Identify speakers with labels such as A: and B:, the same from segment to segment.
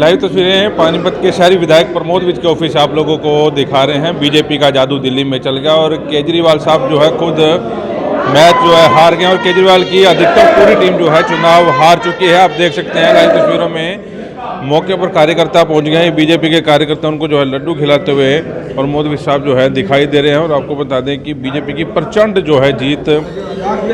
A: Live तस्वीरें पानीपत के शहरी विधायक प्रमोद विज के ऑफिस आप लोगों को दिखा रहे हैं। बीजेपी का जादू दिल्ली में चल गया और केजरीवाल साहब जो है खुद मैच जो है हार गए और केजरीवाल की अधिकतर पूरी टीम जो है चुनाव हार चुकी है। आप देख सकते हैं लाइव तस्वीरों में मौके पर कार्यकर्ता पहुंच गए हैं। बीजेपी के कार्यकर्ता उनको जो है लड्डू खिलाते हुए प्रमोद विज साहब जो है दिखाई दे रहे हैं। और आपको बता दें कि बीजेपी की प्रचंड जो है जीत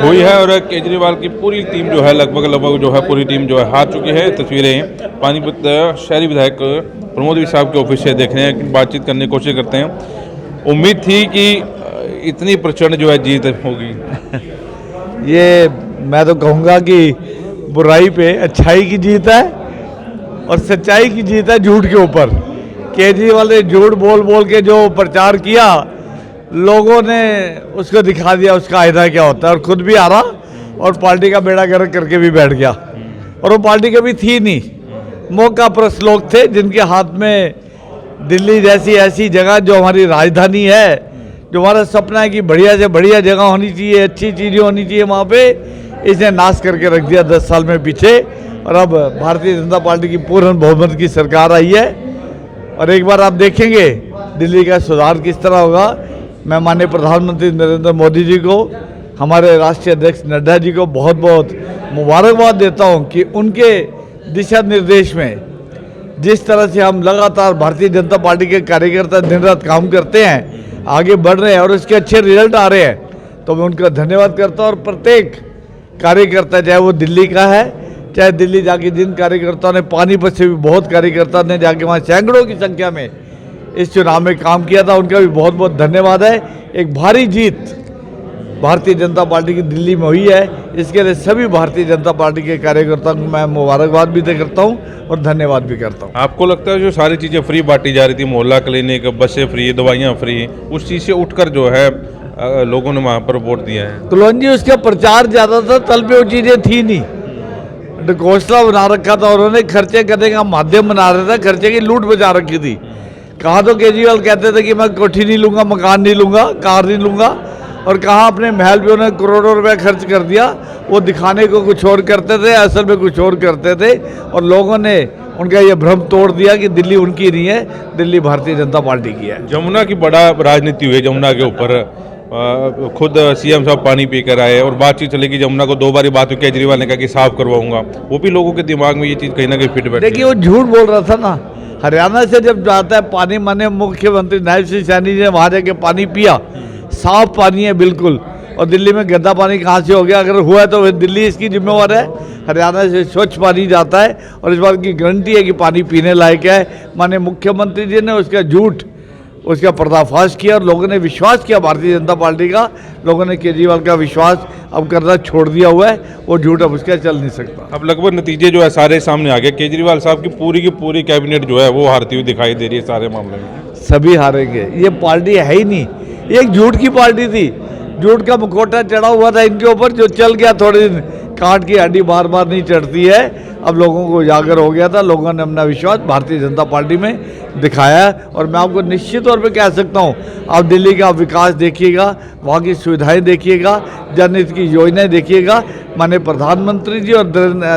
A: हुई है और केजरीवाल की पूरी टीम जो है लगभग जो है पूरी टीम जो है हार चुकी है। तस्वीरें पानीपत शहरी विधायक प्रमोद विज साहब के ऑफिस से देख रहे हैं, बातचीत करने की कोशिश करते हैं। उम्मीद थी कि इतनी प्रचंड जो है जीत होगी।
B: ये मैं तो कहूँगा कि बुराई पे अच्छाई की जीत है और सच्चाई की जीत है झूठ के ऊपर। केजरीवाल ने झूठ बोल बोल के जो प्रचार किया, लोगों ने उसको दिखा दिया उसका आयदा क्या होता है और खुद भी आ रहा और पार्टी का बेड़ा गर्क करके भी बैठ गया। और वो पार्टी कभी थी नहीं, मौका परस्त लोग थे जिनके हाथ में दिल्ली जैसी ऐसी जगह जो हमारी राजधानी है, जो हमारा सपना है कि बढ़िया से बढ़िया जगह होनी चाहिए, अच्छी चीज़ें होनी चाहिए वहाँ पे, इसने नाश करके रख दिया 10 साल में पीछे। और अब भारतीय जनता पार्टी की पूर्ण बहुमत की सरकार आई है और एक बार आप देखेंगे दिल्ली का सुधार किस तरह होगा। मैं माननीय प्रधानमंत्री नरेंद्र मोदी जी को, हमारे राष्ट्रीय अध्यक्ष नड्डा जी को बहुत बहुत मुबारकबाद देता हूं कि उनके दिशा निर्देश में जिस तरह से हम लगातार भारतीय जनता पार्टी के कार्यकर्ता दिन रात काम करते हैं, आगे बढ़ रहे हैं और उसके अच्छे रिजल्ट आ रहे हैं, तो मैं उनका धन्यवाद करता हूं। और प्रत्येक कार्यकर्ता, चाहे वो दिल्ली का है, चाहे दिल्ली जाके जिन कार्यकर्ताओं ने, पानीपत से भी बहुत कार्यकर्ता ने जाके वहाँ सैकड़ों की संख्या में इस चुनाव में काम किया था, उनका भी बहुत बहुत धन्यवाद है। एक भारी जीत भारतीय जनता पार्टी की दिल्ली में हुई है, इसके लिए सभी भारतीय जनता पार्टी के कार्यकर्ताओं को मैं मुबारकबाद भी करता हूं और धन्यवाद भी करता हूं।
A: आपको लगता है जो सारी चीज़ें फ्री बांटी जा रही थी, मोहल्ला क्लिनिक, बसें फ्री, दवाइयाँ फ्री, उस चीज़ से उठकर जो है लोगों ने वहाँ पर वोट दिया है?
B: तुलन जी, उसका प्रचार ज़्यादा था, तल पे वो चीज़ें थी नहीं, घोषणा बना रखा था उन्होंने, खर्चे करने का माध्यम बना रहा था, खर्चे की लूट बचा रखी थी। कहाँ तो केजरीवाल कहते थे कि मैं कोठी नहीं लूँगा, मकान नहीं लूँगा, कार नहीं लूँगा, और कहाँ अपने महल पे उन्होंने करोड़ों रुपए खर्च कर दिया। वो दिखाने को कुछ और करते थे, असल में कुछ और करते थे और लोगों ने उनका ये भ्रम तोड़ दिया कि दिल्ली उनकी नहीं है, दिल्ली भारतीय जनता पार्टी की है।
A: जमुना की बड़ा राजनीति हुई, जमुना के ऊपर खुद सीएम साहब पानी पी कर आए और बातचीत चलेगी जमुना को 2 बार बात हुई, केजरीवाल ने कहा कि साफ करवाऊंगा। वो भी लोगों के दिमाग में ये चीज़ कहीं ना कहीं फिट बैठी।
B: देखिए वो झूठ बोल रहा था ना, हरियाणा से जब जाता है पानी, माने मुख्यमंत्री नायब सिंह सैनी ने वहाँ जाके पानी पिया, साफ पानी है बिल्कुल। और दिल्ली में गंदा पानी कहाँ से हो गया? अगर हुआ है तो दिल्ली इसकी जिम्मेवार है। हरियाणा से स्वच्छ पानी जाता है और इस बात की गारंटी है कि पानी पीने लायक है। माने मुख्यमंत्री जी ने उसका झूठ, उसका पर्दाफाश किया और लोगों ने विश्वास किया भारतीय जनता पार्टी का। लोगों ने केजरीवाल का विश्वास अब करना छोड़ दिया हुआ है, वो झूठ अब उसका चल नहीं सकता।
A: अब लगभग नतीजे जो है सारे सामने आ गए। केजरीवाल साहब की पूरी कैबिनेट जो है वो हारती हुई दिखाई दे रही है सारे मामले में।
B: सभी हारेंगे, ये पार्टी है ही नहीं, एक झूठ की पार्टी थी, झूठ का मुखौटा चढ़ा हुआ था इनके ऊपर, जो चल गया थोड़े दिन। काट की हड्डी बार बार नहीं चढ़ती है, अब लोगों को उजागर हो गया था, लोगों ने अपना विश्वास भारतीय जनता पार्टी में दिखाया है। और मैं आपको निश्चित तौर पे कह सकता हूँ, आप दिल्ली का विकास देखिएगा, वहाँ की सुविधाएं देखिएगा, जनहित की योजनाएं देखिएगा, माननीय प्रधानमंत्री जी और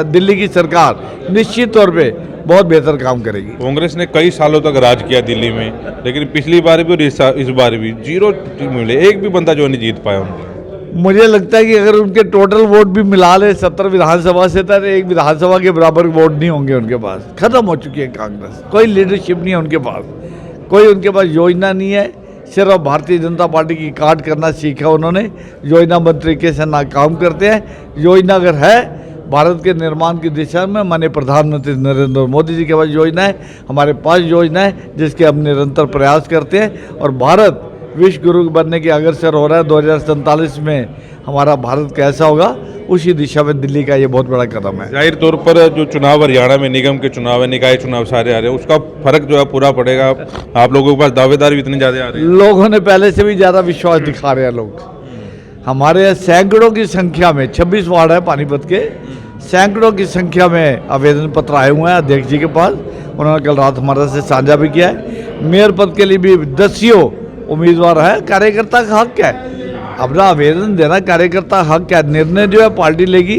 B: दिल्ली की सरकार निश्चित तौर पे बहुत बेहतर काम करेगी।
A: कांग्रेस ने कई सालों तक राज किया दिल्ली में, लेकिन पिछली बार भी और इस बार भी 0 मिले, एक भी बंदा जो नहीं जीत पाया उनको।
B: मुझे लगता है कि अगर उनके टोटल वोट भी मिला ले 70 विधानसभा से, तो एक विधानसभा के बराबर वोट नहीं होंगे उनके पास। खत्म हो चुकी है कांग्रेस, कोई लीडरशिप नहीं है उनके पास, कोई उनके पास योजना नहीं है। सिर्फ भारतीय जनता पार्टी की काट करना सीखा उन्होंने, योजनाबद्ध तरीके से ना काम करते हैं। योजना अगर है भारत के निर्माण की दिशा में, माननीय प्रधानमंत्री नरेंद्र मोदी जी के पास योजना है, हमारे पास योजना है जिसके हम निरंतर प्रयास करते हैं। और भारत विश्व गुरु बनने की अग्रसर हो रहा है। 2047 में हमारा भारत कैसा होगा, उसी दिशा में दिल्ली का ये बहुत बड़ा कदम है।
A: जाहिर तौर पर जो चुनाव हरियाणा में निगम के चुनाव है, निकाय चुनाव सारे आ रहे हैं, उसका फर्क जो है पूरा पड़ेगा। आप लोगों के पास दावेदार भी इतने ज़्यादा आ रहे हैं,
B: लोगों ने पहले से भी ज़्यादा विश्वास दिखा रहे हैं लोग। हमारे सैकड़ों की संख्या में 26 वार्ड है पानीपत के, सैकड़ों की संख्या में आवेदन पत्र आए हुए हैं अध्यक्ष जी के पास। उन्होंने कल रात हमारे से साझा भी किया है। मेयर पद के लिए भी 10 उम्मीदवार है। कार्यकर्ता का हक है अपना आवेदन देना, कार्यकर्ता हक है, निर्णय जो है पार्टी लेगी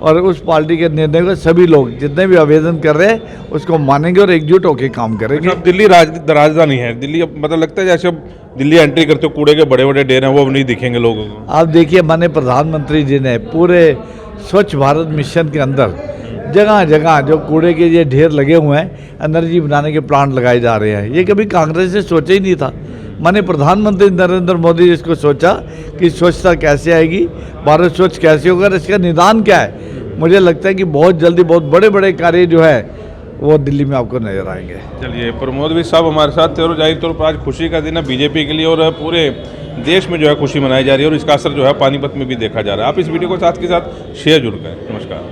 B: और उस पार्टी के निर्णय को सभी लोग जितने भी आवेदन कर रहे हैं उसको मानेंगे और एकजुट होकर काम करेंगे।
A: अब दिल्ली राजधानी है, दिल्ली अब मतलब लगता है जैसे अब दिल्ली एंट्री करते हो कूड़े के बड़े बड़े ढेर हैं वो अब नहीं दिखेंगे लोगों को।
B: आप देखिए माननीय प्रधानमंत्री जी ने पूरे स्वच्छ भारत मिशन के अंदर जगह जगह जो कूड़े के ये ढेर लगे हुए हैं, एनर्जी बनाने के प्लांट लगाए जा रहे हैं। ये कभी कांग्रेस ने सोचा ही नहीं था। माननीय प्रधानमंत्री नरेंद्र मोदी जी इसको सोचा कि स्वच्छता कैसे आएगी, भारत स्वच्छ कैसे होगा, इसका निदान क्या है। मुझे लगता है कि बहुत जल्दी बहुत बड़े बड़े कार्य जो है वो दिल्ली में आपको नजर आएंगे।
A: चलिए, प्रमोद भी साहब हमारे साथ थे और जाहिर तौर पर आज खुशी का दिन है बीजेपी के लिए और पूरे देश में जो है खुशी मनाई जा रही है और इसका असर जो है पानीपत में भी देखा जा रहा है। आप इस वीडियो को साथ के साथ शेयर जरूर करें। नमस्कार।